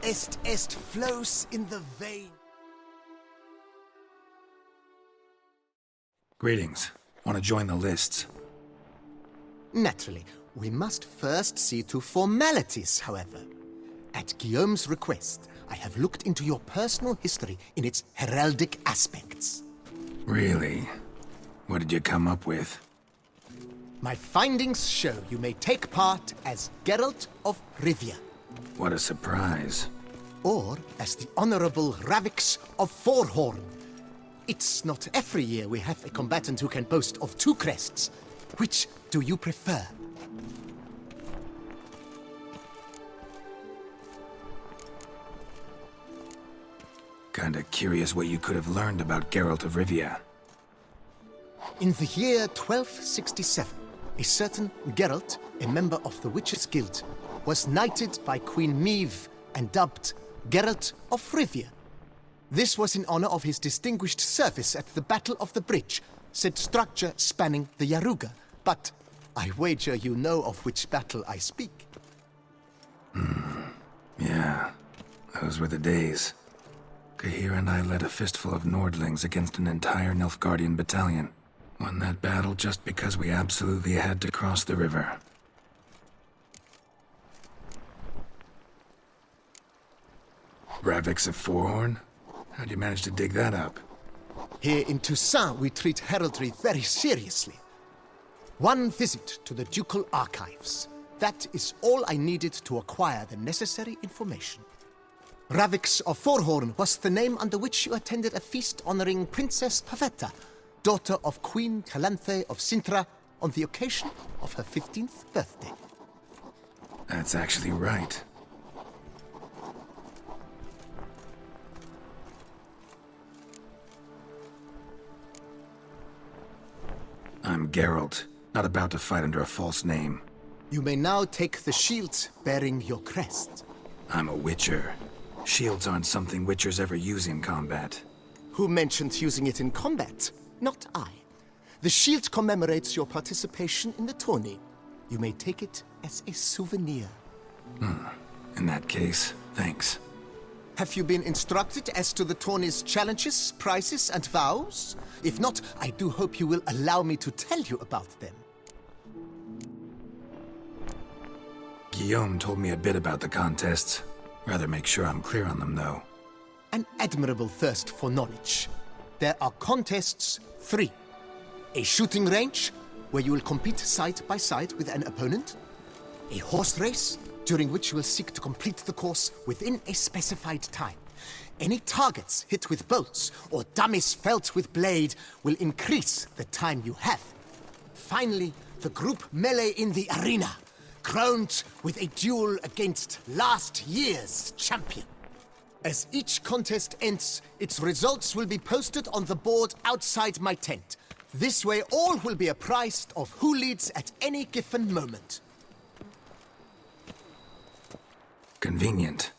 est flows in the vein. Greetings. Want to join the lists? Naturally, we must first see to formalities, however. At Guillaume's request, I have looked into your personal history in its heraldic aspects. Really? What did you come up with? My findings show you may take part as Geralt of Rivia. What a surprise. Or as the Honorable Ravix of Forhorn. It's not every year we have a combatant who can boast of 2 crests. Which do you prefer? Kinda curious what you could have learned about Geralt of Rivia. In the year 1267, a certain Geralt, a member of the Witches' Guild, was knighted by Queen Meve and dubbed Geralt of Rivia. This was in honor of his distinguished service at the Battle of the Bridge, said structure spanning the Yaruga. But I wager you know of which battle I speak. Yeah, those were the days. Kahir and I led a fistful of Nordlings against an entire Nilfgaardian battalion. Won that battle just because we absolutely had to cross the river. Ravix of Forhorn? How'd you manage to dig that up? Here in Toussaint, we treat heraldry very seriously. One visit to the Ducal Archives. That is all I needed to acquire the necessary information. Ravix of Forhorn was the name under which you attended a feast honoring Princess Pavetta, daughter of Queen Calanthe of Sintra, on the occasion of her 15th birthday. That's actually right. I'm Geralt, not about to fight under a false name. You may now take the shield bearing your crest. I'm a Witcher. Shields aren't something Witchers ever use in combat. Who mentioned using it in combat? Not I. The shield commemorates your participation in the tourney. You may take it as a souvenir. In that case, thanks. Have you been instructed as to the tourney's challenges, prizes, and vows? If not, I do hope you will allow me to tell you about them. Guillaume told me a bit about the contests. Rather make sure I'm clear on them, though. An admirable thirst for knowledge. There are contests 3. A shooting range, where you will compete side by side with an opponent. A horse race, during which you will seek to complete the course within a specified time. Any targets hit with bolts or dummies felt with blade will increase the time you have. Finally, the group melee in the arena, crowned with a duel against last year's champion. As each contest ends, its results will be posted on the board outside my tent. This way all will be apprised of who leads at any given moment. Convenient.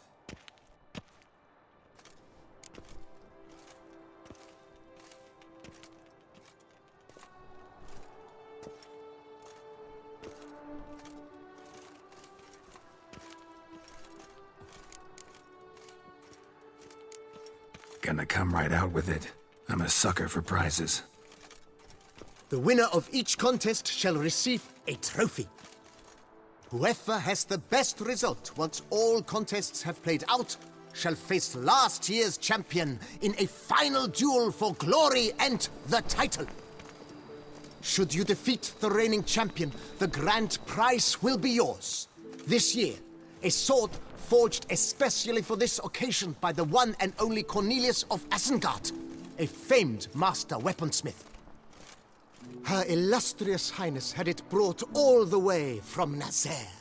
Gonna come right out with it. I'm a sucker for prizes. The winner of each contest shall receive a trophy. Whoever has the best result once all contests have played out shall face last year's champion in a final duel for glory and the title. Should you defeat the reigning champion, the grand prize will be yours. This year, a sword forged especially for this occasion by the one and only Cornelius of Isengard, a famed master weaponsmith. Her illustrious highness had it brought all the way from Nazaire.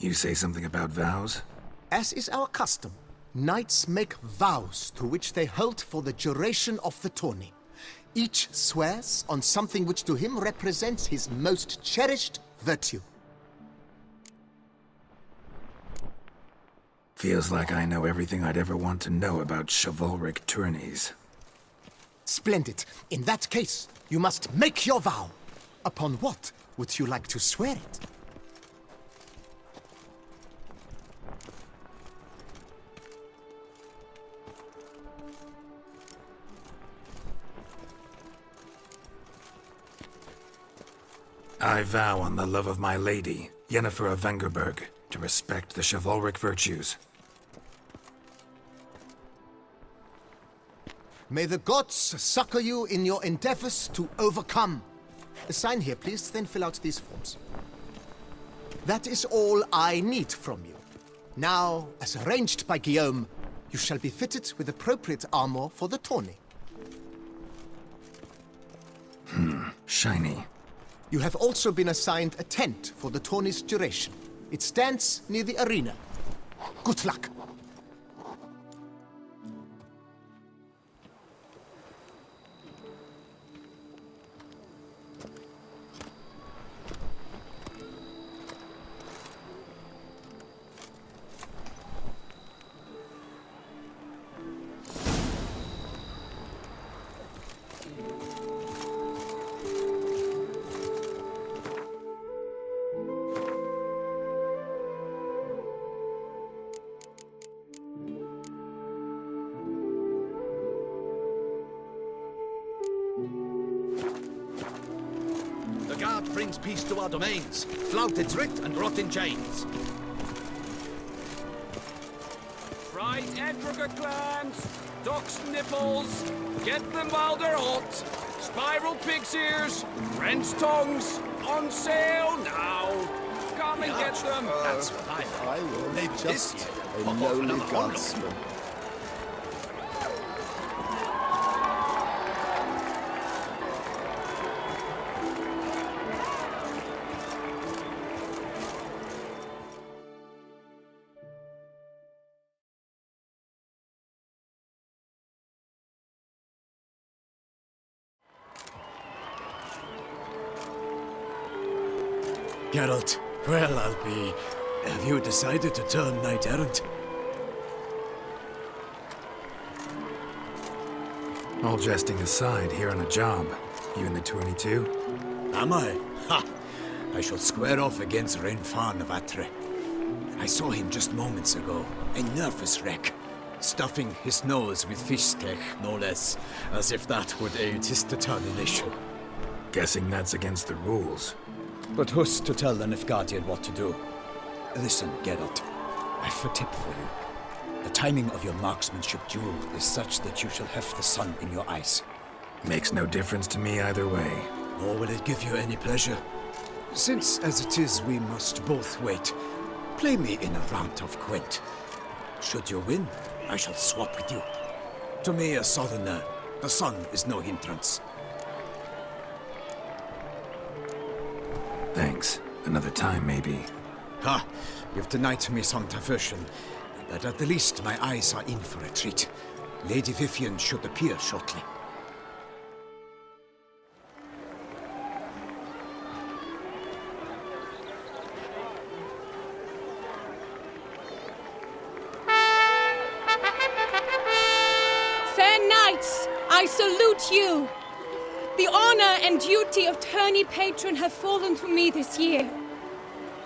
You say something about vows? As is our custom, knights make vows to which they hold for the duration of the tourney. Each swears on something which to him represents his most cherished virtue. Feels like I know everything I'd ever want to know about chivalric tourneys. Splendid. In that case, you must make your vow. Upon what would you like to swear it? I vow on the love of my lady, Yennefer of Vengerberg, to respect the chivalric virtues. May the gods succor you in your endeavors to overcome. Sign here, please, then fill out these forms. That is all I need from you. Now, as arranged by Guillaume, you shall be fitted with appropriate armor for the tourney. Shiny. You have also been assigned a tent for the tourney's duration. It stands near the arena. Good luck. The guard brings peace to our domains. Flout its writ and rot in chains. Fried Edrica clams, duck's nipples, get them while they're hot, spiral pig's ears, wren's tongues, on sale now. Come and get them. That's what I will Maybe just this year. a Pop off lowly another one. guardsman. Geralt, well, I'll be... Have you decided to turn knight-errant? All jesting aside, here on a job. You in the tourney too? Am I? Ha! I shall square off against Renfan of Atre. I saw him just moments ago, a nervous wreck, stuffing his nose with fish steak, no less, as if that would aid his determination. Guessing that's against the rules. But who's to tell the Nilfgaardian what to do? Listen, Geralt, I've a tip for you. The timing of your marksmanship duel is such that you shall have the sun in your eyes. Makes no difference to me either way. Nor will it give you any pleasure. Since, as it is, we must both wait, play me in a round of Gwent. Should you win, I shall swap with you. To me, a southerner, the sun is no hindrance. Thanks. Another time, maybe. Ha! You've denied me some diversion, but at the least my eyes are in for a treat. Lady Vivian should appear shortly. Fair knights, I salute you. The honor and duty of tourney patron have fallen to me this year.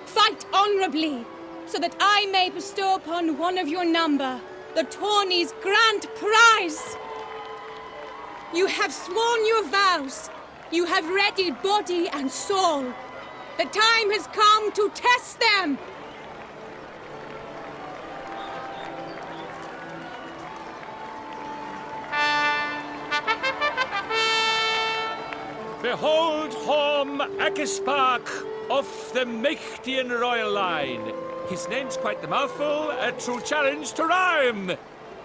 Fight honorably, so that I may bestow upon one of your number the tourney's grand prize. You have sworn your vows. You have readied body and soul. The time has come to test them. Behold Horm Akispark of the Mechtian royal line. His name's quite the mouthful, a true challenge to rhyme.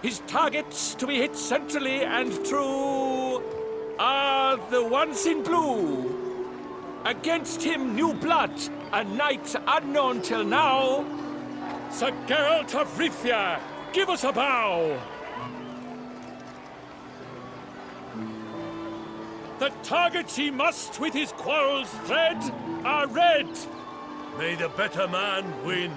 His targets to be hit centrally and true are the ones in blue. Against him new blood, a knight unknown till now, Sir Geralt of Rivia, give us a bow! The targets he must with his quarrels thread are red. May the better man win.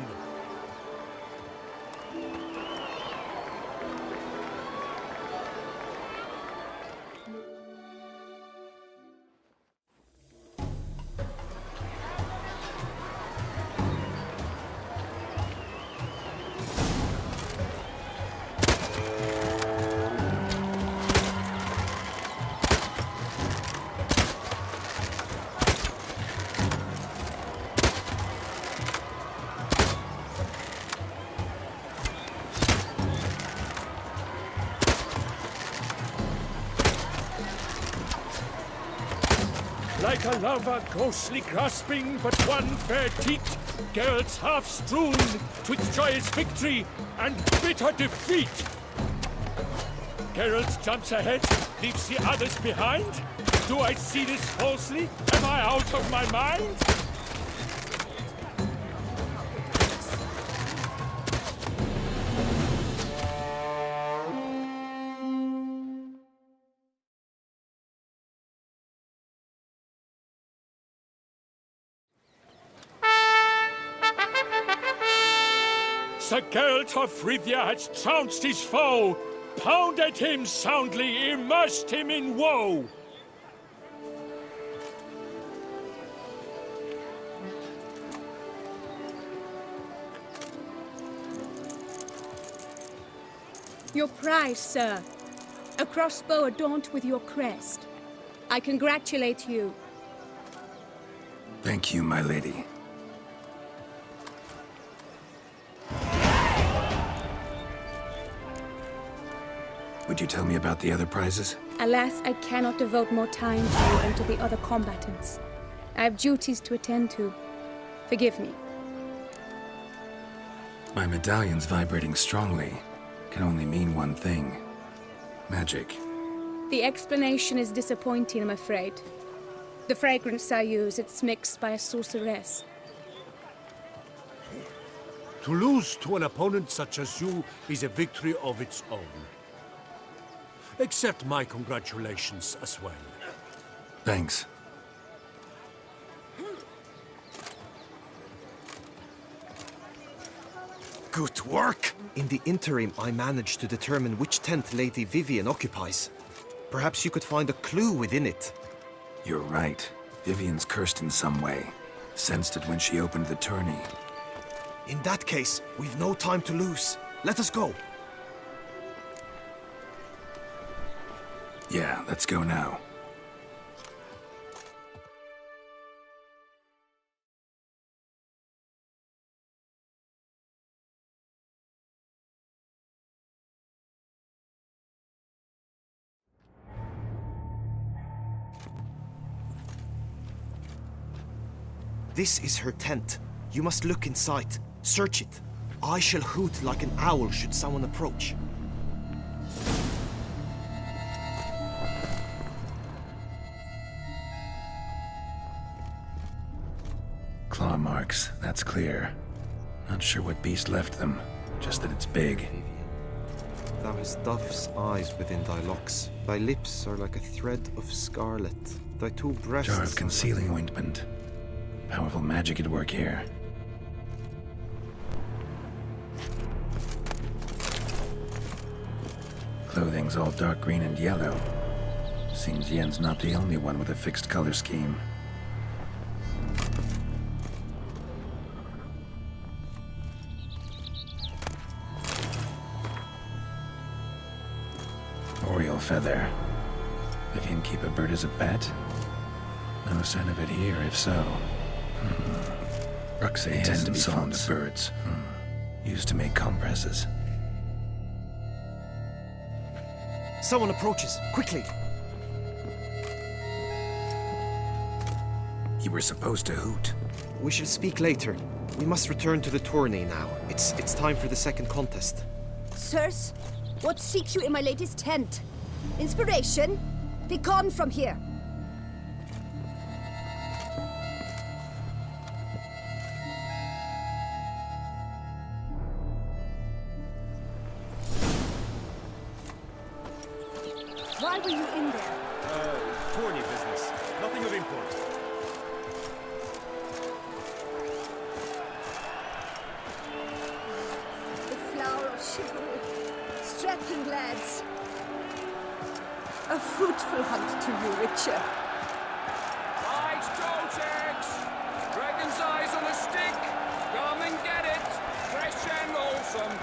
Like a lover ghostly grasping but one fair teat, Geralt's half strewn twixt joyous victory and bitter defeat. Geralt jumps ahead, leaves the others behind. Do I see this falsely? Am I out of my mind? Sir Geralt of Rivia has trounced his foe, pounded him soundly, immersed him in woe. Your prize, sir. A crossbow adorned with your crest. I congratulate you. Thank you, my lady. Would you tell me about the other prizes? Alas, I cannot devote more time to you than to the other combatants. I have duties to attend to. Forgive me. My medallion's vibrating strongly. Can only mean one thing. Magic. The explanation is disappointing, I'm afraid. The fragrance I use, it's mixed by a sorceress. To lose to an opponent such as you is a victory of its own. Accept my congratulations as well. Thanks. Good work! In the interim, I managed to determine which tent Lady Vivian occupies. Perhaps you could find a clue within it. You're right. Vivian's cursed in some way. Sensed it when she opened the tourney. In that case, we've no time to lose. Let us go. Yeah, let's go now. This is her tent. You must look inside. Search it. I shall hoot like an owl should someone approach. Claw marks, that's clear. Not sure what beast left them, just that it's big. Thou hast dove's eyes within thy locks. Thy lips are like a thread of scarlet. Thy two breasts... Jar of concealing ointment. Powerful magic at work here. Clothing's all dark green and yellow. Seems Yen's not the only one with a fixed color scheme. Oriole feather. Vivian keep a bird as a pet? No sign of it here, if so. Ruxay tend to be fond of birds. Used to make compresses. Someone approaches. Quickly! You were supposed to hoot. We shall speak later. We must return to the tourney now. It's time for the second contest. Sirs, what seek you in my lady's tent? Inspiration? Be gone from here. Why were you in there? Tourney business. Nothing of import. The flower of chivalry. Strapping lads. A fruitful hunt to you, Richard. Right, Jotex! Dragon's eyes on a stick! Come and get it! Fresh and wholesome!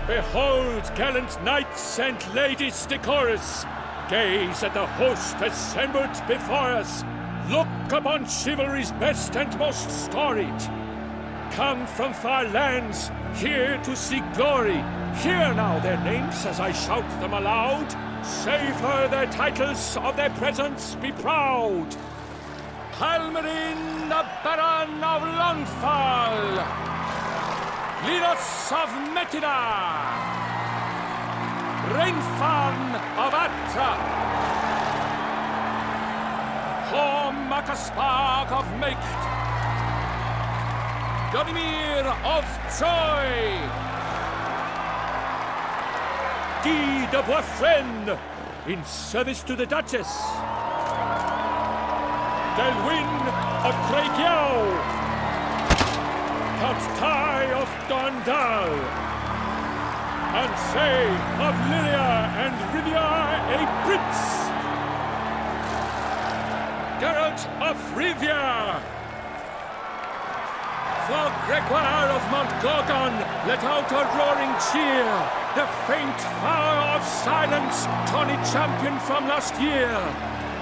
Behold, gallant knights and ladies decorous! Gaze at the host assembled before us! Look upon chivalry's best and most storied! Come from far lands, here to seek glory! Hear now their names as I shout them aloud! Savor their titles, of their presence be proud! Halmarin, the Baron of Lonfall! Linus of Metina! Reinfarn of Atra! Horm Akaspag of Meicht! Godimir of Troy! Guy de Boisfren, in service to the Duchess! Delwyn of Craigiau! Count Tai of Dondal, and say of Lyria and Rivia a prince. Geralt of Rivia. For Gregoire of Montgorgon, let out a roaring cheer. The faint fire of silence, tawny champion from last year.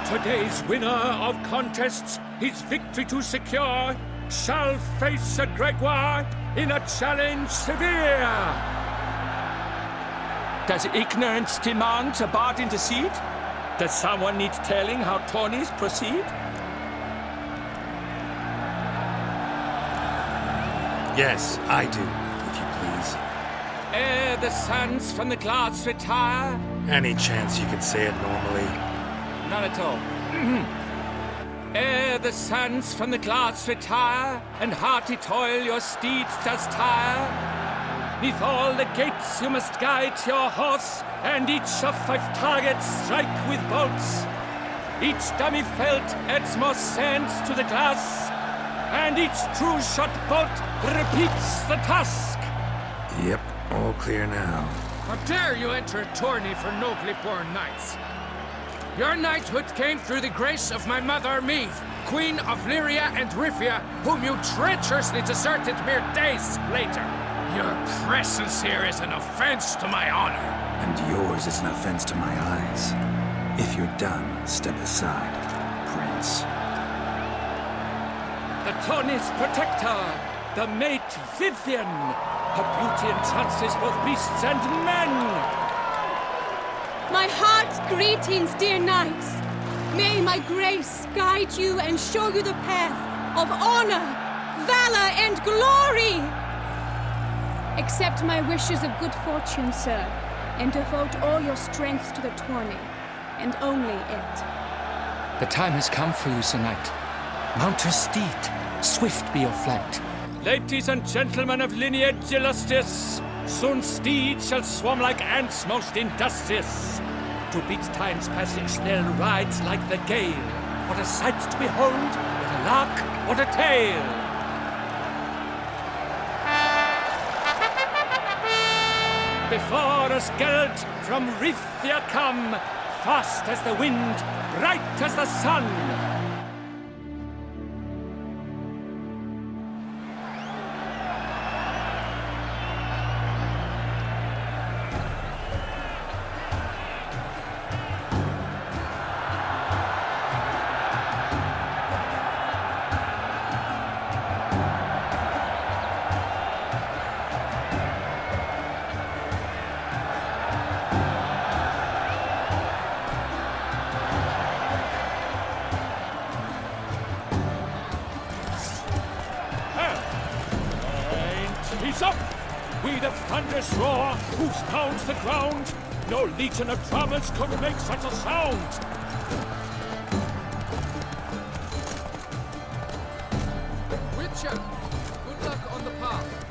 Today's winner of contests, his victory to secure, shall face a Gregoire in a challenge severe. Does ignorance demand a bard intercede? Does someone need telling how tourneys proceed? Yes, I do, if you please. Ere the suns from the clouds retire? Any chance you could say it normally? Not at all. Ere the suns from the clouds retire, and hearty toil your steeds does tire, neath all the gates you must guide your horse, and each of 5 targets strike with bolts. Each dummy felt adds more sands to the glass, and each true shot bolt repeats the task. Yep, all clear now. How dare you enter a tourney for nobly born knights? Your knighthood came through the grace of my mother Meve, Queen of Lyria and Rivia, whom you treacherously deserted mere days later. Your presence here is an offense to my honor. And yours is an offense to my eyes. If you're done, step aside, Prince. The tourney's protector, the mate Vivian. Her beauty entrances both beasts and men. My heart's greetings, dear knights. May my grace guide you and show you the path of honor, valor, and glory. Accept my wishes of good fortune, sir, and devote all your strength to the tourney, and only it. The time has come for you, Sir Knight. Mount your steed. Swift be your flight. Ladies and gentlemen of lineage illustrious, soon steeds shall swarm like ants most industrious. To beat time's passage they'll ride like the gale. What a sight to behold, what a lark, what a tale! Before us Geralt from Rivia come, fast as the wind, bright as the sun. He's up! We the thunderous roar, who pounds the ground, No legion of drummers could make such a sound! Witcher, good luck on the path.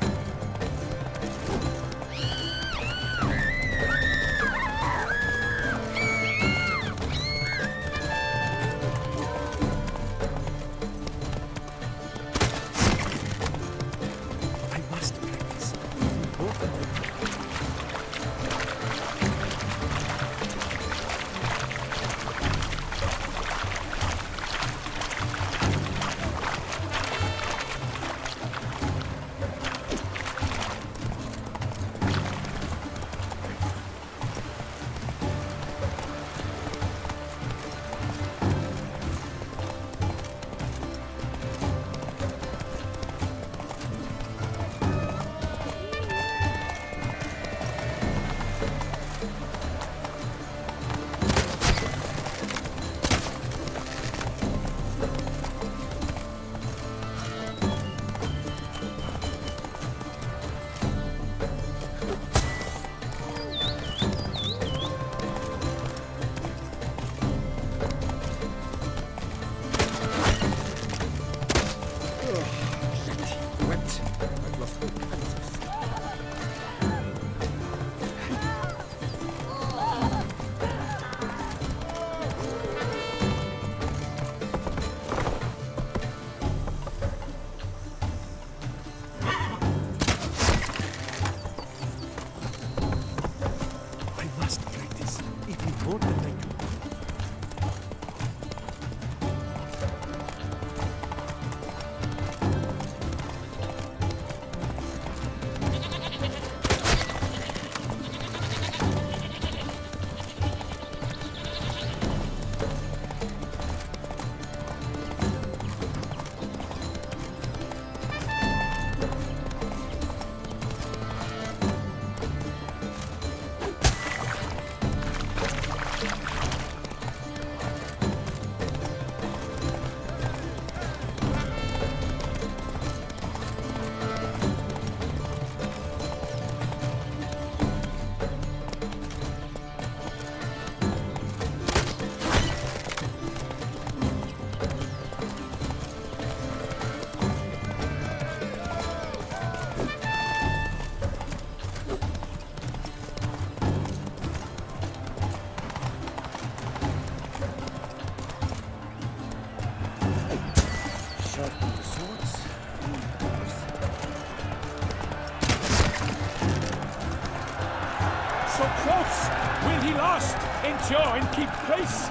So close! Will he last? Endure and keep pace!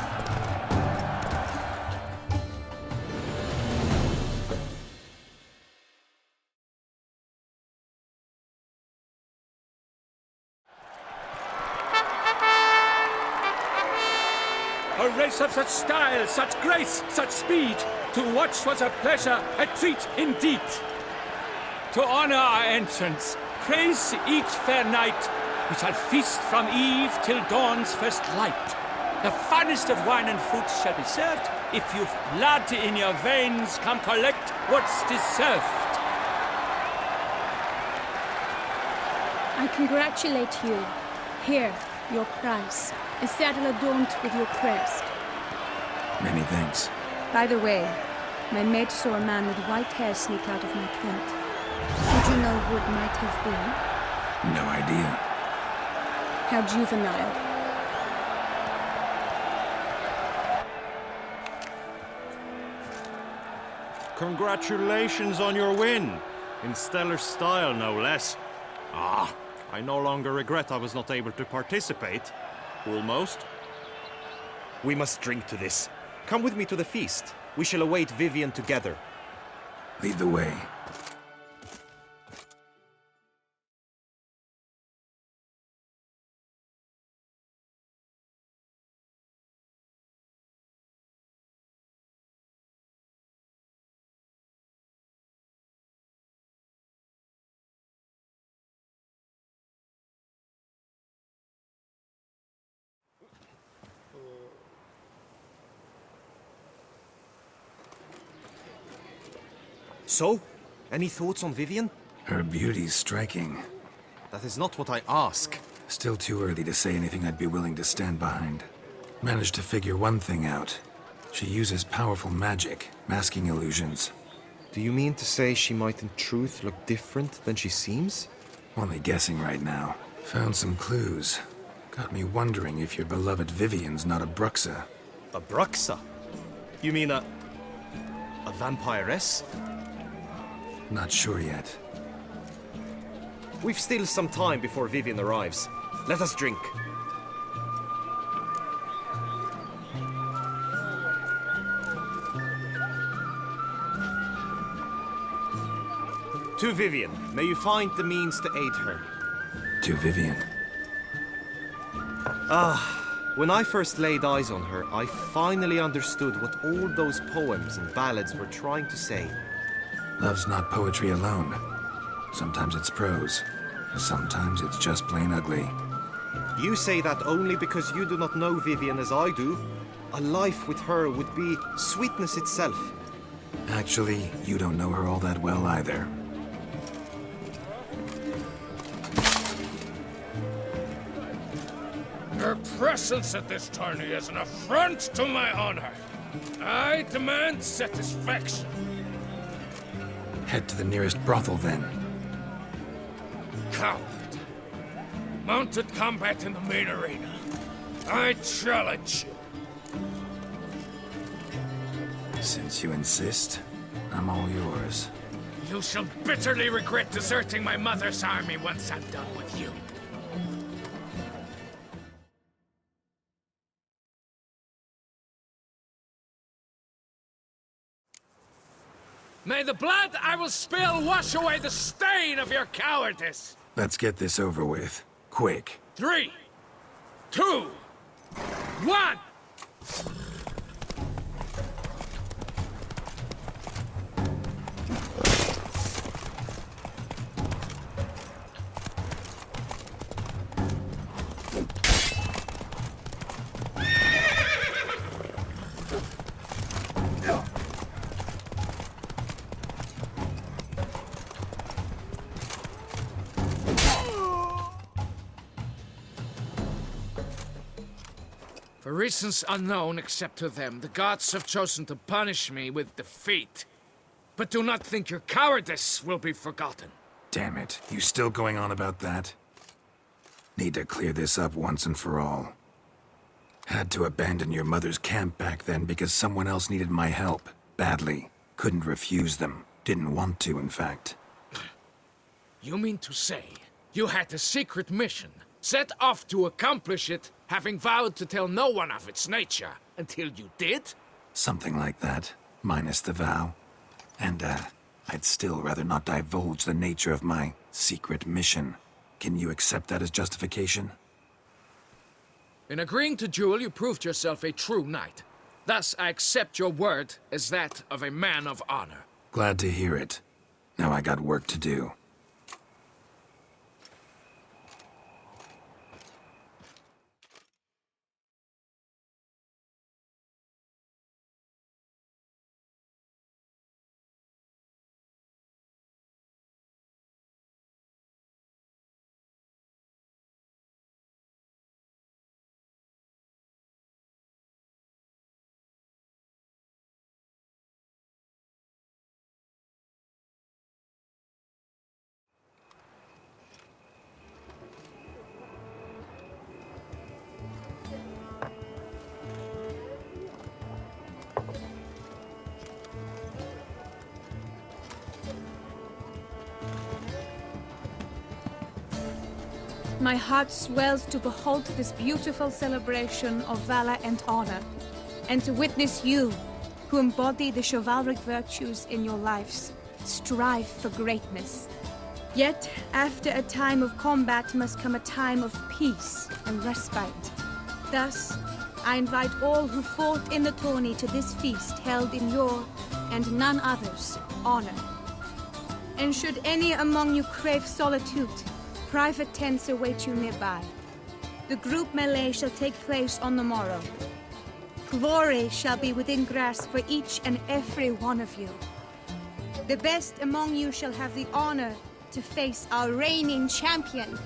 A race of such style, such grace, such speed. To watch was a pleasure, a treat indeed. To honor our entrance, praise each fair knight. We shall feast from eve till dawn's first light. The finest of wine and fruits shall be served. If you've blood in your veins, come collect what's deserved. I congratulate you. Here, your prize. A saddle adorned with your crest. Many thanks. By the way, my maid saw a man with white hair sneak out of my tent. Did you know who it might have been? No idea. How juvenile. Congratulations on your win. In stellar style, no less. Ah, I no longer regret I was not able to participate. Almost. We must drink to this. Come with me to the feast. We shall await Vivian together. Lead the way. So, any thoughts on Vivian? Her beauty's striking. That is not what I ask. Still too early to say anything I'd be willing to stand behind. Managed to figure one thing out. She uses powerful magic, masking illusions. Do you mean to say she might in truth look different than she seems? Only guessing right now. Found some clues. Got me wondering if your beloved Vivian's not a Bruxa. A Bruxa? You mean a vampiress? Not sure yet. We've still some time before Vivian arrives. Let us drink. To Vivian, may you find the means to aid her. To Vivian. When I first laid eyes on her, I finally understood what all those poems and ballads were trying to say. Love's not poetry alone. Sometimes it's prose. Sometimes it's just plain ugly. You say that only because you do not know Vivian as I do. A life with her would be sweetness itself. Actually, you don't know her all that well either. Her presence at this tourney is an affront to my honor. I demand satisfaction. Head to the nearest brothel, then. Coward. Mounted combat in the main arena. I challenge you. Since you insist, I'm all yours. You shall bitterly regret deserting my mother's army once I'm done with you. May the blood I will spill wash away the stain of your cowardice! Let's get this over with. Quick. 3, 2, 1! For reasons unknown except to them, the gods have chosen to punish me with defeat. But do not think your cowardice will be forgotten. Damn it. You still going on about that? Need to clear this up once and for all. Had to abandon your mother's camp back then because someone else needed my help. Badly. Couldn't refuse them. Didn't want to, in fact. You mean to say you had a secret mission, set off to accomplish it, having vowed to tell no one of its nature, until you did? Something like that, minus the vow. And, I'd still rather not divulge the nature of my secret mission. Can you accept that as justification? In agreeing to duel, you proved yourself a true knight. Thus, I accept your word as that of a man of honor. Glad to hear it. Now I got work to do. My heart swells to behold this beautiful celebration of valor and honor, and to witness you, who embody the chivalric virtues in your lives, strive for greatness. Yet, after a time of combat must come a time of peace and respite. Thus, I invite all who fought in the tourney to this feast held in your, and none other's, honor. And should any among you crave solitude, private tents await you nearby. The group melee shall take place on the morrow. Glory shall be within grasp for each and every one of you. The best among you shall have the honor to face our reigning champion,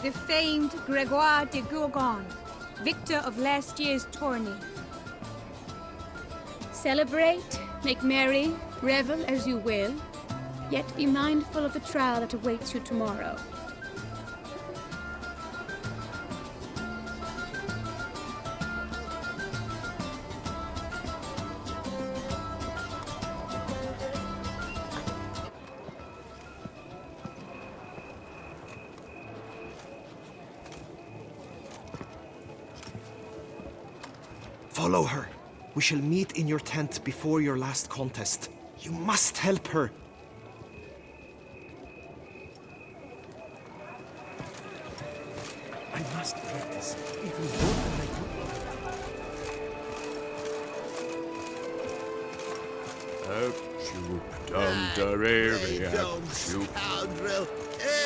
the famed Gregoire de Gourgon, victor of last year's tourney. Celebrate, make merry, revel as you will, yet be mindful of the trial that awaits you tomorrow. Follow her. We shall meet in your tent before your last contest. You must help her. I must practice even more than I do. Dumb scoundrel,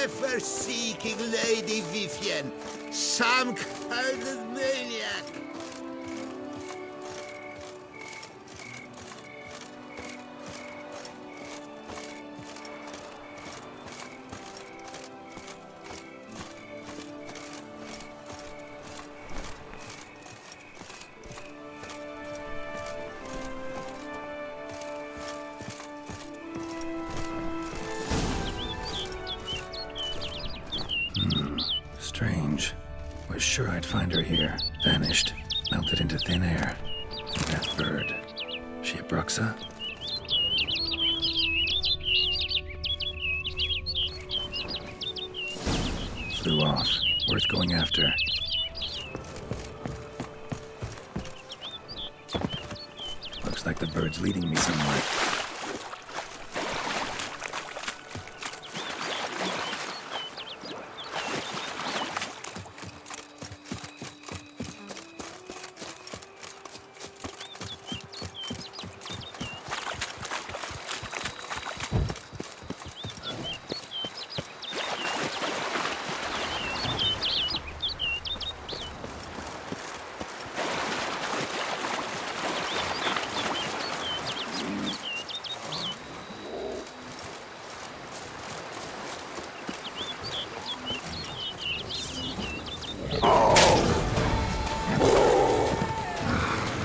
ever seeking Lady Vivienne, some kind of maniac. Strange. Was sure I'd find her here. Vanished. Melted into thin air. That bird. She a Bruxa? Flew off. Worth going after. Looks like the bird's leading me somewhere.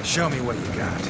Show me what you got.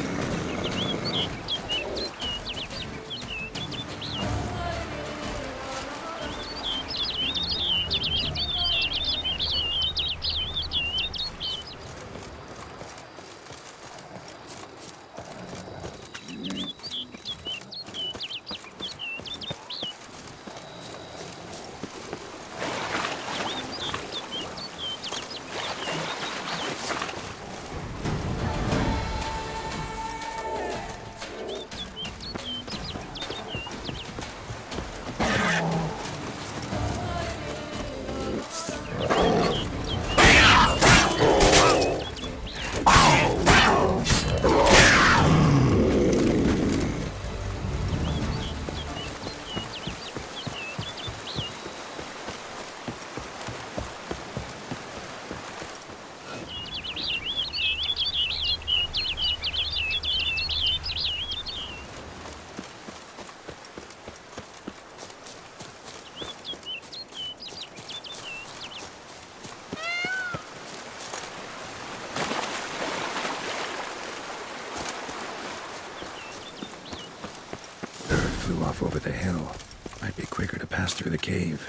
Flew off over the hill. Might be quicker to pass through the cave.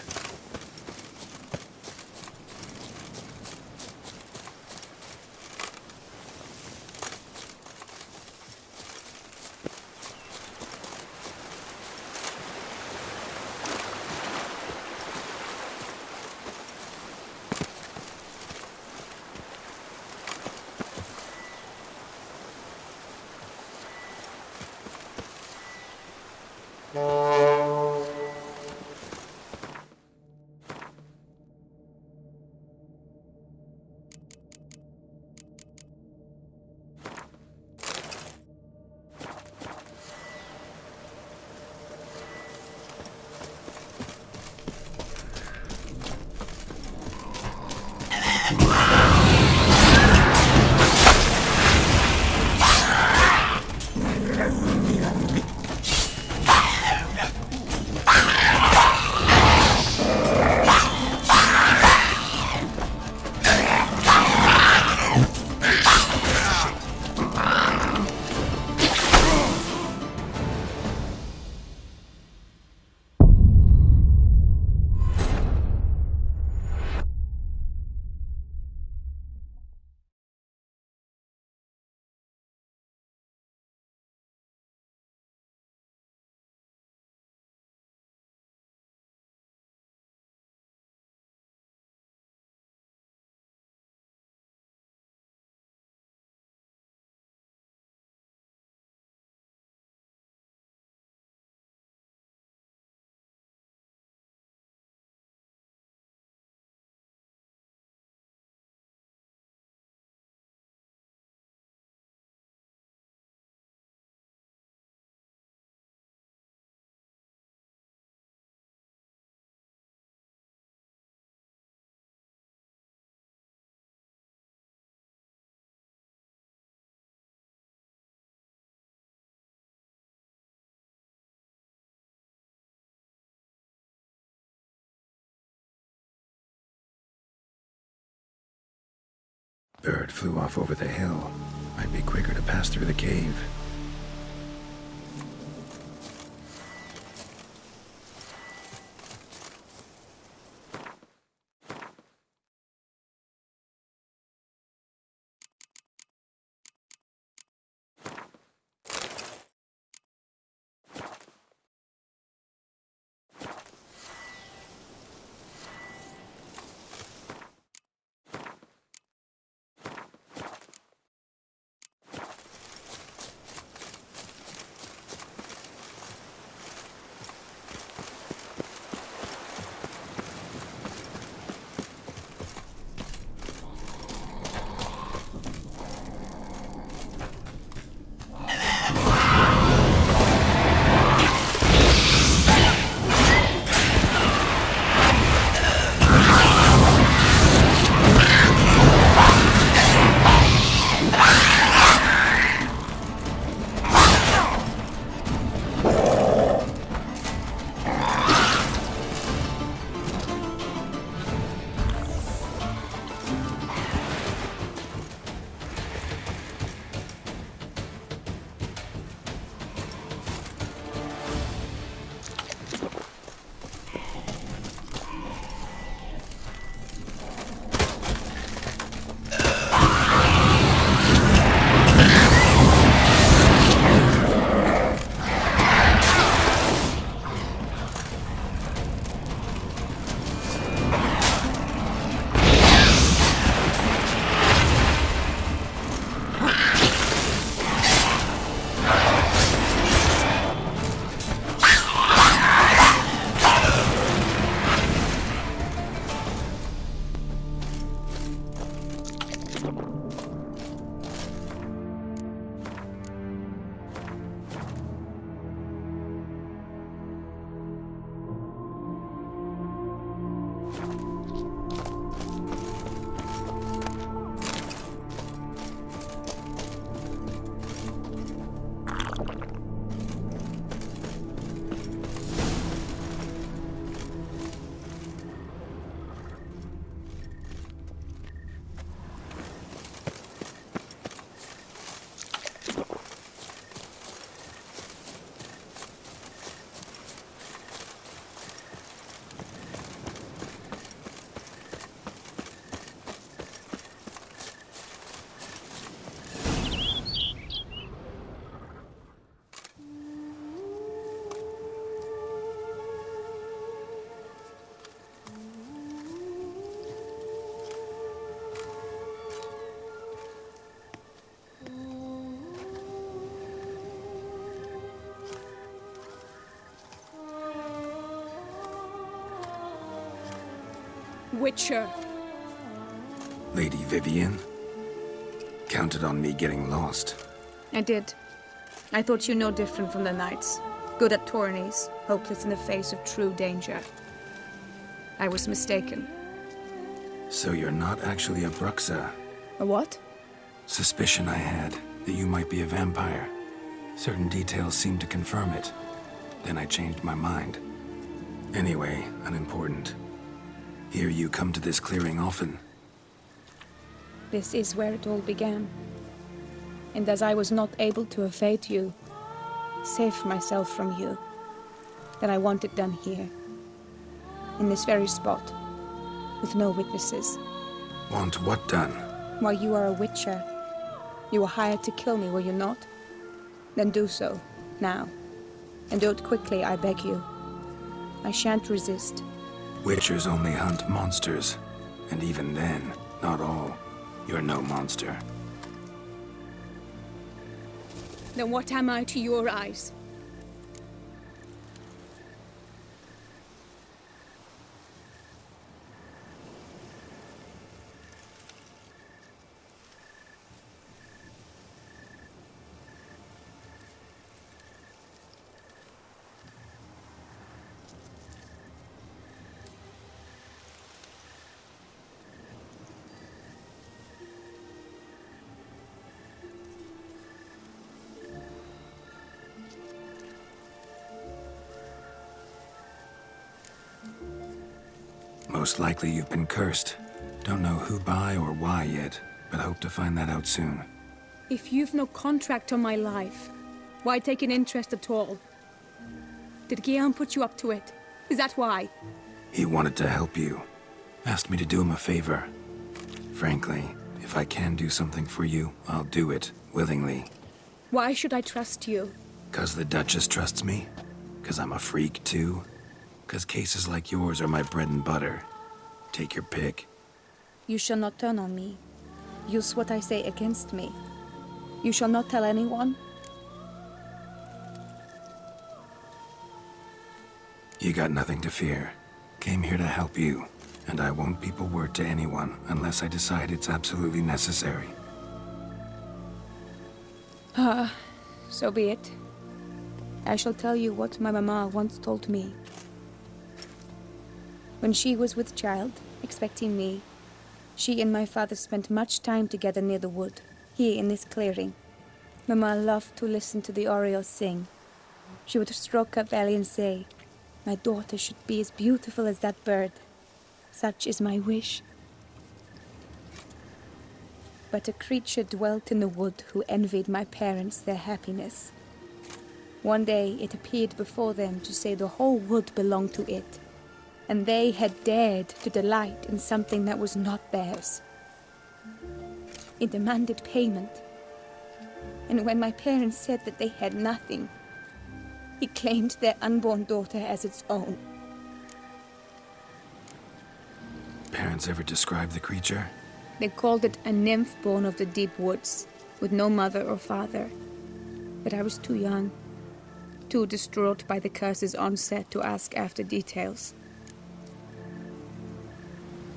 bird flew off over the hill. Might be quicker to pass through the cave. Witcher. Lady Vivian? Counted on me getting lost. I did. I thought you no different from the knights. Good at tourneys, hopeless in the face of true danger. I was mistaken. So you're not actually a Bruxa? A what? Suspicion I had, that you might be a vampire. Certain details seemed to confirm it. Then I changed my mind. Anyway, unimportant. Hear you come to this clearing often. This is where it all began. And as I was not able to evade you, save myself from you, then I want it done here. In this very spot. With no witnesses. Want what done? Why, you are a witcher. You were hired to kill me, were you not? Then do so, now. And do it quickly, I beg you. I shan't resist. Witchers only hunt monsters. And even then, not all. You're no monster. Then what am I to your eyes? Most likely you've been cursed. Don't know who by or why yet. but hope to find that out soon. If you've no contract on my life, why take an interest at all? Did Guillaume put you up to it? Is that why? He wanted to help you. Asked me to do him a favor. Frankly, if I can do something for you, I'll do it, willingly. Why should I trust you? 'Cause the Duchess trusts me? 'Cause I'm a freak, too? 'Cause cases like yours are my bread and butter. Take your pick. You shall not turn on me. Use what I say against me. You shall not tell anyone? You got nothing to fear. Came here to help you, and I won't peep a word to anyone unless I decide it's absolutely necessary. So be it. I shall tell you what my mama once told me. When she was with child, expecting me, she and my father spent much time together near the wood, here in this clearing. Mama loved to listen to the orioles sing. She would stroke her belly and say, "My daughter should be as beautiful as that bird. Such is my wish." But a creature dwelt in the wood who envied my parents their happiness. One day it appeared before them to say the whole wood belonged to it, and they had dared to delight in something that was not theirs. It demanded payment, and when my parents said that they had nothing, it claimed their unborn daughter as its own. Parents ever describe the creature? They called it a nymph born of the deep woods, with no mother or father. But I was too young, too distraught by the curse's onset to ask after details.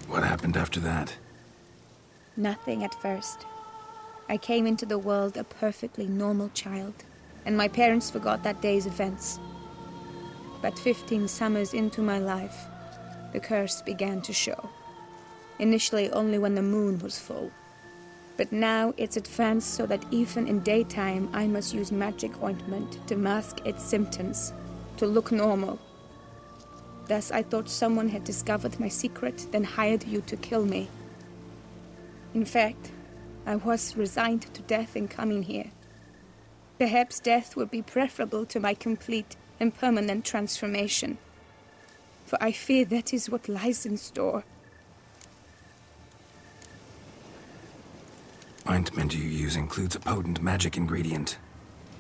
What happened after that? Nothing at first. I came into the world a perfectly normal child, and my parents forgot that day's events. But 15 summers into my life, the curse began to show. Initially only when the moon was full. But now it's advanced so that even in daytime I must use magic ointment to mask its symptoms, to look normal. Thus I thought someone had discovered my secret, then hired you to kill me. In fact, I was resigned to death in coming here. Perhaps death would be preferable to my complete and permanent transformation. For I fear that is what lies in store. Ointment you use includes a potent magic ingredient.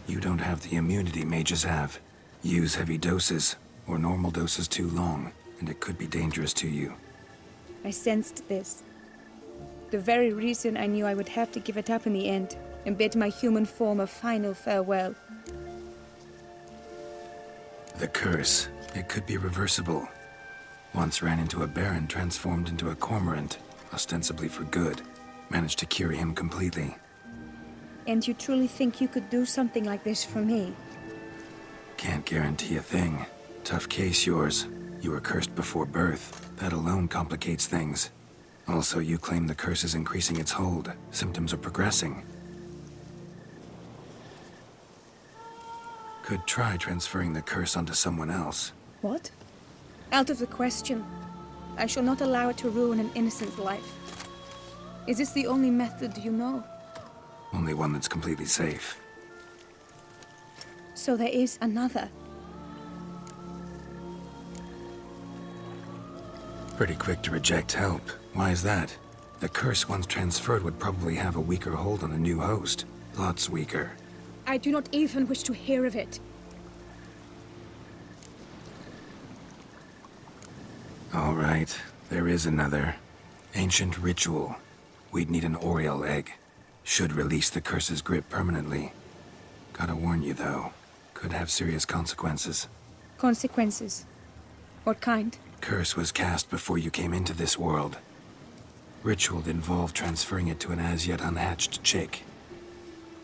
You don't have the immunity mages have. Use heavy doses, or normal doses too long, and it could be dangerous to you. I sensed this. The very reason I knew I would have to give it up in the end, and bid my human form a final farewell. The curse, it could be reversible. Once ran into a baron transformed into a cormorant, ostensibly for good. Managed to cure him completely. And you truly think you could do something like this for me? Can't guarantee a thing. Tough case, yours. You were cursed before birth. That alone complicates things. Also, you claim the curse is increasing its hold. Symptoms are progressing. Could try transferring the curse onto someone else. What? Out of the question. I shall not allow it to ruin an innocent life. Is this the only method you know? Only one that's completely safe. So there is another. Pretty quick to reject help. Why is that? The curse once transferred would probably have a weaker hold on a new host. Lots weaker. I do not even wish to hear of it. All right, there is another. Ancient ritual. We'd need an Oriole egg. Should release the curse's grip permanently. Gotta warn you, though. Could have serious consequences. Consequences? What kind? Curse was cast before you came into this world. Ritual involved transferring it to an as-yet unhatched chick.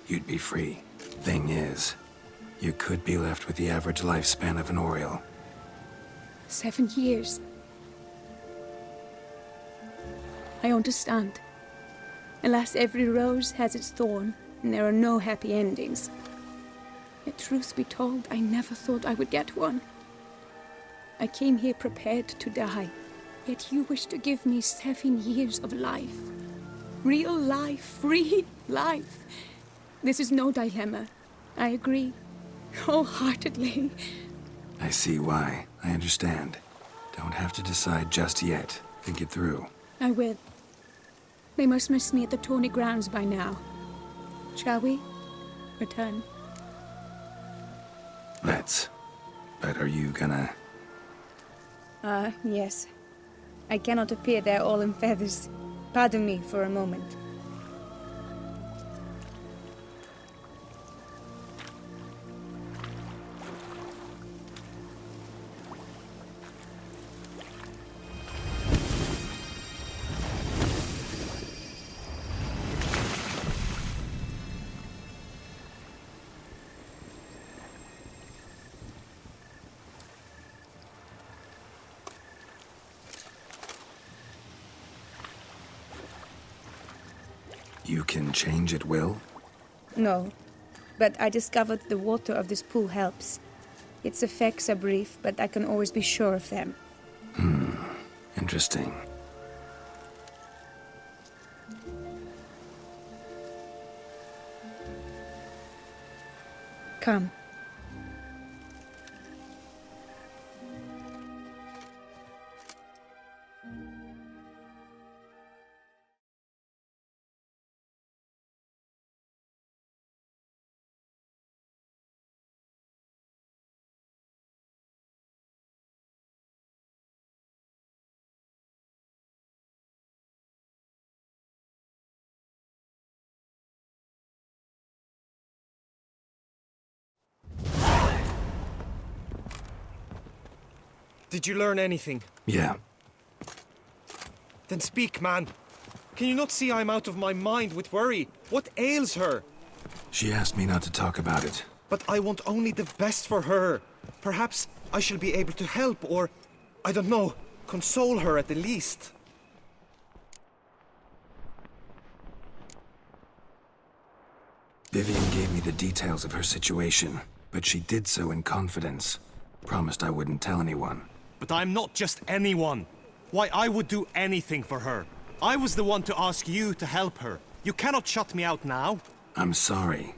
You'd be free. Thing is, you could be left with the average lifespan of an Oriole. 7 years. I understand. Alas, every rose has its thorn, and there are no happy endings. Yet truth be told, I never thought I would get one. I came here prepared to die, yet you wish to give me 7 years of life. Real life, free life. This is no dilemma. I agree. Wholeheartedly. I see why. I understand. Don't have to decide just yet. Think it through. I will. They must miss me at the tourney grounds by now. Shall we? Return. Let's. But are you gonna... Yes. I cannot appear there all in feathers. Pardon me for a moment. You can change at will? No, but I discovered the water of this pool helps. Its effects are brief, but I can always be sure of them. Interesting. Come. Did you learn anything? Yeah. Then speak, man. Can you not see I'm out of my mind with worry? What ails her? She asked me not to talk about it. But I want only the best for her. Perhaps I shall be able to help, or, I don't know, console her at the least. Vivian gave me the details of her situation, but she did so in confidence. Promised I wouldn't tell anyone. But I'm not just anyone. Why, I would do anything for her. I was the one to ask you to help her. You cannot shut me out now. I'm sorry.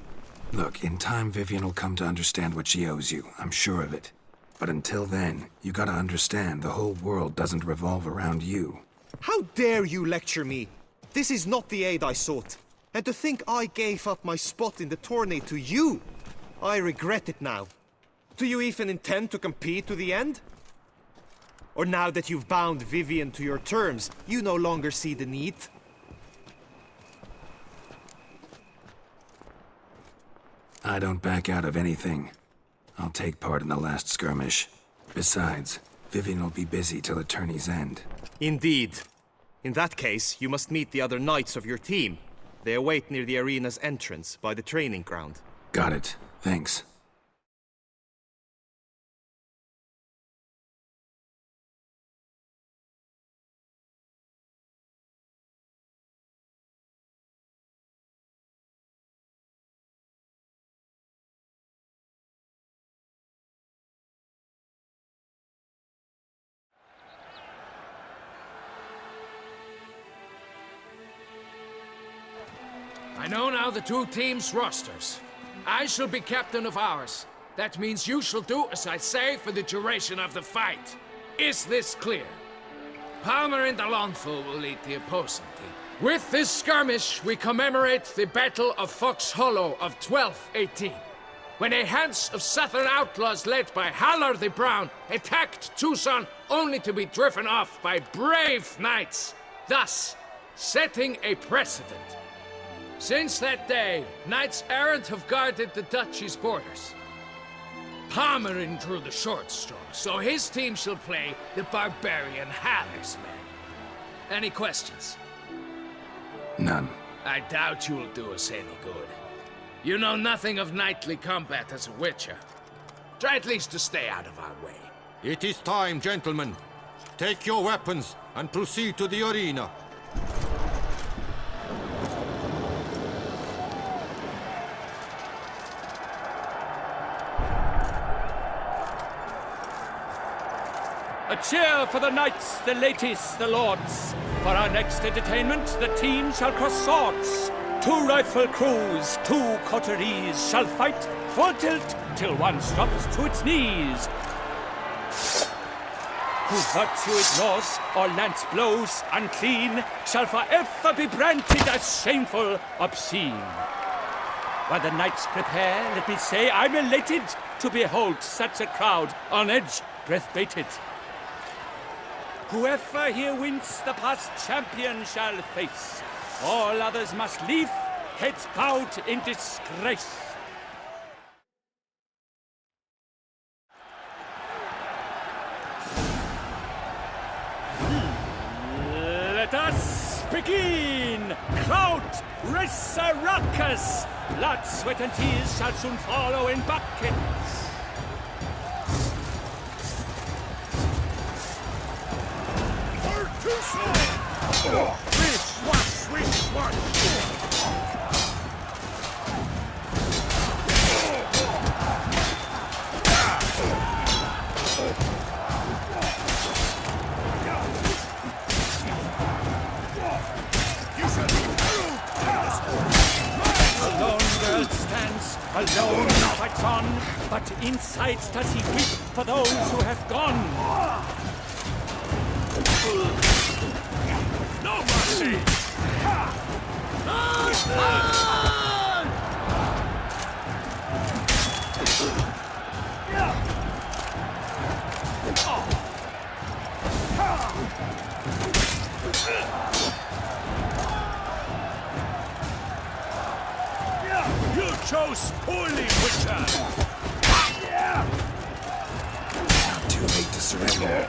Look, in time Vivian will come to understand what she owes you. I'm sure of it. But until then, you gotta understand the whole world doesn't revolve around you. How dare you lecture me? This is not the aid I sought. And to think I gave up my spot in the tourney to you, I regret it now. Do you even intend to compete to the end? Or now that you've bound Vivian to your terms, you no longer see the need? I don't back out of anything. I'll take part in the last skirmish. Besides, Vivian will be busy till the tourney's end. Indeed. In that case, you must meet the other knights of your team. They await near the arena's entrance, by the training ground. Got it. Thanks. I know now the two teams' rosters. I shall be captain of ours. That means you shall do as I say for the duration of the fight. Is this clear? Palmer and Alonso will lead the opposing team. With this skirmish, we commemorate the Battle of Fox Hollow of 1218, when a Hans of Southern outlaws led by Halar the Brown attacked Tucson only to be driven off by brave knights, thus setting a precedent. Since that day, knights errant have guarded the duchy's borders. Palmerin drew the short straw, so his team shall play the barbarian Haller's men. Any questions? None. I doubt you'll do us any good. You know nothing of knightly combat as a witcher. Try at least to stay out of our way. It is time, gentlemen. Take your weapons and proceed to the arena. A cheer for the knights, the ladies, the lords. For our next entertainment, the team shall cross swords. 2 rifle crews, 2 coteries shall fight full tilt till one drops to its knees. Who virtue ignores or lance blows unclean shall forever be branded as shameful, obscene. While the knights prepare, let me say I'm elated to behold such a crowd on edge, breath baited. Whoever here wins the past champion shall face. All others must leave, heads bowed in disgrace. Let us begin! Kraut, Rissaruckus! Blood, sweat, and tears shall soon follow in buckets. Alone fights on, but inside does he weep for those who have gone. No mercy! You chose poorly, Witcher! Not too late to surrender.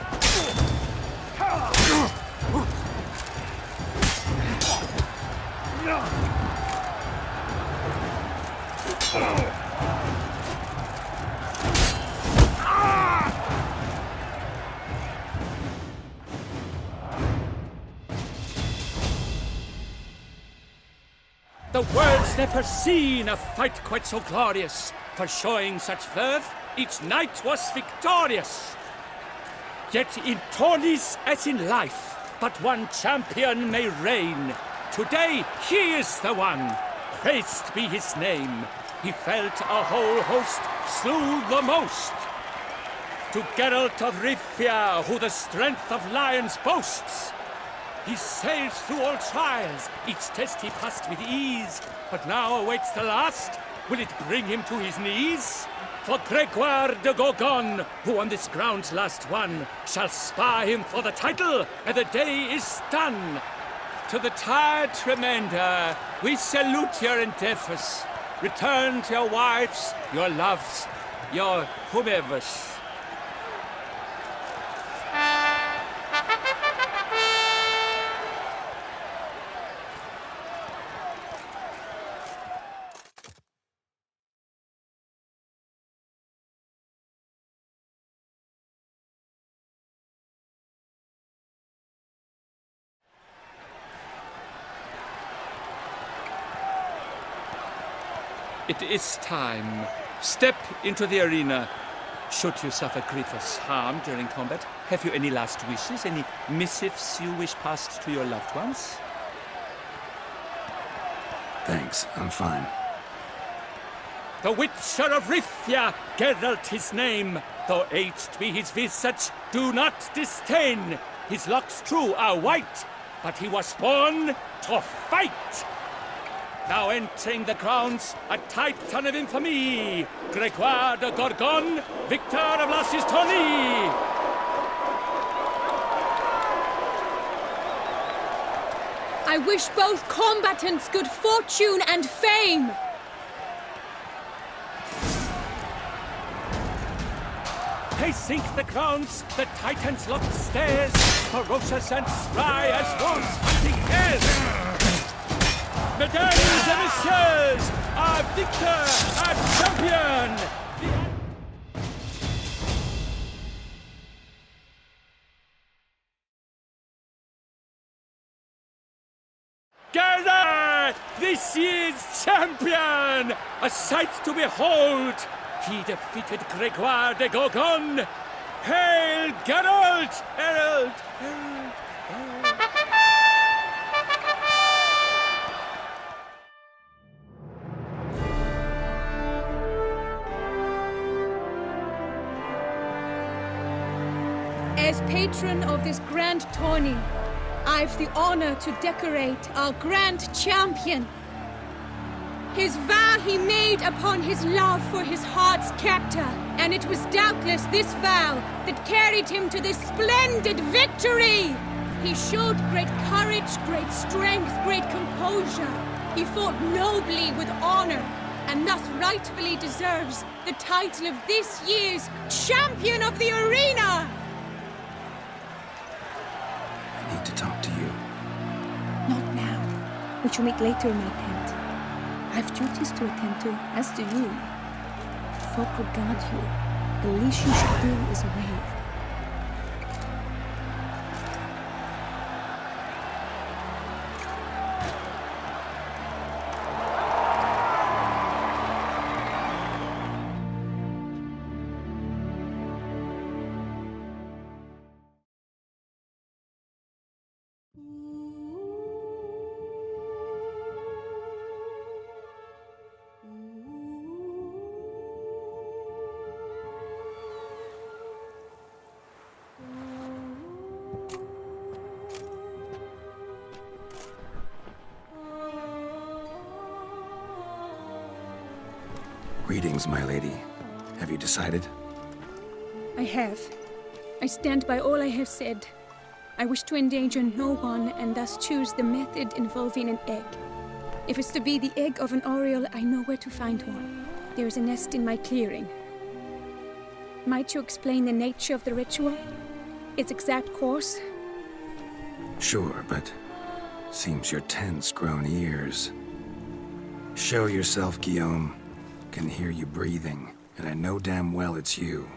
The world's never seen a fight quite so glorious. For showing such verve, each knight was victorious. Yet in tourneys as in life, but one champion may reign. Today he is the one, praised be his name. He felt a whole host, slew the most. To Geralt of Rivia, who the strength of lions boasts, he sailed through all trials, each test he passed with ease. But now awaits the last. Will it bring him to his knees? For Gregoire de Gorgon, who on this ground last won, shall spar him for the title, and the day is done. To the tired remainder, we salute your endeavors. Return to your wives, your loves, your whomevers. It is time. Step into the arena. Should you suffer grievous harm during combat, have you any last wishes, any missives you wish passed to your loved ones? Thanks, I'm fine. The Witcher of Rivia, Geralt his name. Though aged be his visage, do not disdain. His locks true are white, but he was born to fight. Now entering the grounds, a titan of infamy, Gregoire de Gorgon, victor of Las's tourney. I wish both combatants good fortune and fame. They sink the grounds, the titans locked stairs, ferocious and spry as wolves hunting hares. Mesdames et messieurs, our victor, our champion! Geralt, this is champion! A sight to behold! He defeated Gregoire de Gorgon. Hail Geralt! Herald! Herald! As patron of this grand tourney, I've the honor to decorate our grand champion. His vow he made upon his love for his heart's captor, and it was doubtless this vow that carried him to this splendid victory. He showed great courage, great strength, great composure. He fought nobly with honor, and thus rightfully deserves the title of this year's Champion of the Arena! I need to talk to you. Not now. We shall meet later in my tent. I've duties to attend to, as do you. Folk regard you. The least you should do is wave. Greetings, my lady. Have you decided? I have. I stand by all I have said. I wish to endanger no one, and thus choose the method involving an egg. If it's to be the egg of an oriole, I know where to find one. There is a nest in my clearing. Might you explain the nature of the ritual? Its exact course? Sure, but seems you're tense, grown ears. Show yourself, Guillaume. Can hear you breathing, and I know damn well it's you.